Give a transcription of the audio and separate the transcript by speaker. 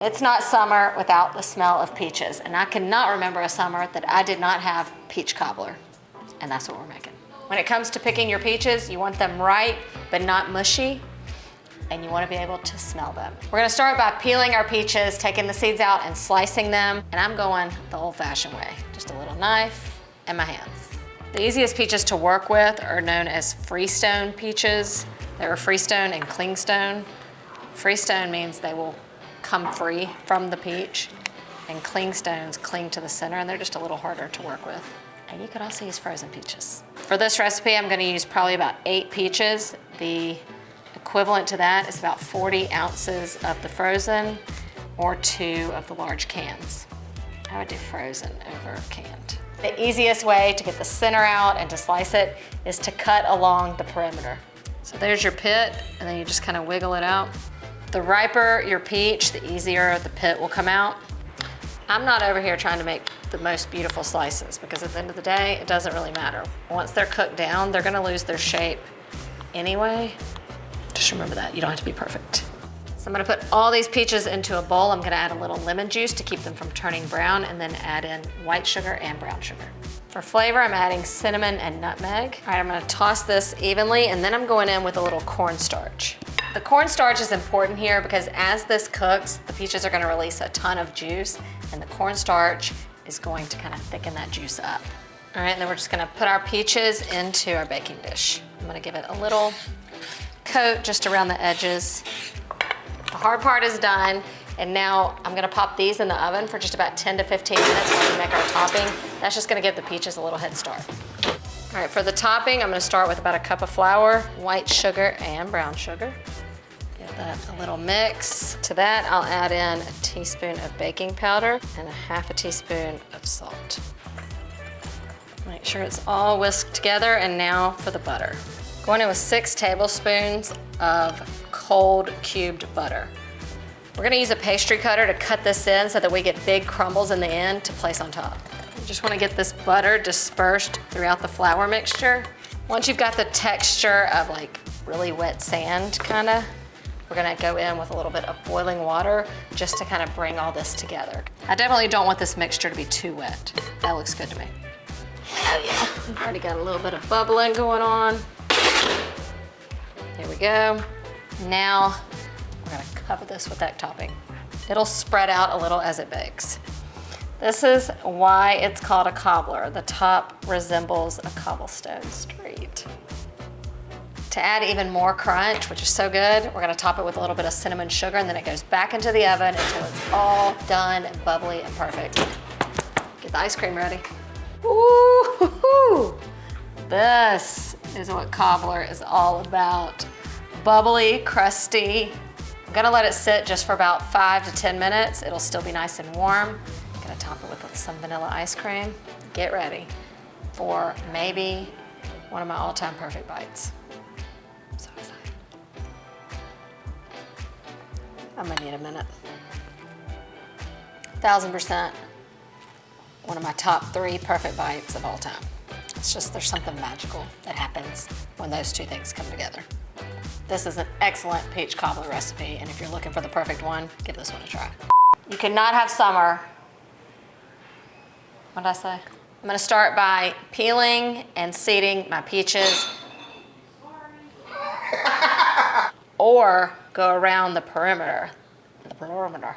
Speaker 1: It's not summer without the smell of peaches, and I cannot remember a summer that I did not have peach cobbler, and that's what we're making. When it comes to picking your peaches, you want them ripe, but not mushy, and you want to be able to smell them. We're gonna start by peeling our peaches, taking the seeds out and slicing them, and I'm going the old-fashioned way. Just a little knife and my hands. The easiest peaches to work with are known as freestone peaches. There are freestone and clingstone. Freestone means they will come free from the peach, and clingstones cling to the center, and they're just a little harder to work with. And you could also use frozen peaches. For this recipe, I'm gonna use probably about 8 peaches. The equivalent to that is about 40 ounces of the frozen or 2 of the large cans. I would do frozen over canned. The easiest way to get the center out and to slice it is to cut along the perimeter. So there's your pit, and then you just kind of wiggle it out. The riper your peach, the easier the pit will come out. I'm not over here trying to make the most beautiful slices, because at the end of the day, it doesn't really matter. Once they're cooked down, they're gonna lose their shape anyway. Just remember that, you don't have to be perfect. So I'm gonna put all these peaches into a bowl. I'm gonna add a little lemon juice to keep them from turning brown, and then add in white sugar and brown sugar. For flavor, I'm adding cinnamon and nutmeg. All right, I'm gonna toss this evenly, and then I'm going in with a little cornstarch. The cornstarch is important here because as this cooks, the peaches are gonna release a ton of juice, and the cornstarch is going to kind of thicken that juice up. All right, and then we're just gonna put our peaches into our baking dish. I'm gonna give it a little coat just around the edges. The hard part is done, and now I'm gonna pop these in the oven for just about 10 to 15 minutes while we make our topping. That's just gonna give the peaches a little head start. All right, for the topping, I'm gonna start with about a cup of flour, white sugar, and brown sugar. Give that a little mix. To that, I'll add in a teaspoon of baking powder and a half a teaspoon of salt. Make sure it's all whisked together, and now for the butter. Going in with 6 tablespoons of cold cubed butter. We're gonna use a pastry cutter to cut this in so that we get big crumbles in the end to place on top. You just wanna get this butter dispersed throughout the flour mixture. Once you've got the texture of like really wet sand kinda, we're gonna go in with a little bit of boiling water just to kind of bring all this together. I definitely don't want this mixture to be too wet. That looks good to me. Oh yeah, we've already got a little bit of bubbling going on. Here we go. Now, we're gonna cover this with that topping. It'll spread out a little as it bakes. This is why it's called a cobbler. The top resembles a cobblestone street. To add even more crunch, which is so good, we're gonna top it with a little bit of cinnamon sugar, and then it goes back into the oven until it's all done and bubbly and perfect. Get the ice cream ready. Ooh, this is what cobbler is all about. Bubbly, crusty. I'm gonna let it sit just for about 5 to 10 minutes. It'll still be nice and warm. I'm gonna top it with some vanilla ice cream. Get ready for maybe one of my all-time perfect bites. I'm so excited. I'm gonna need a minute. 1000%. One of my top 3 perfect bites of all time. It's just, there's something magical that happens when those 2 things come together. This is an excellent peach cobbler recipe, and if you're looking for the perfect one, give this one a try. You cannot have summer. What did I say? I'm gonna start by peeling and seeding my peaches. Or go around the perimeter. The perimeter.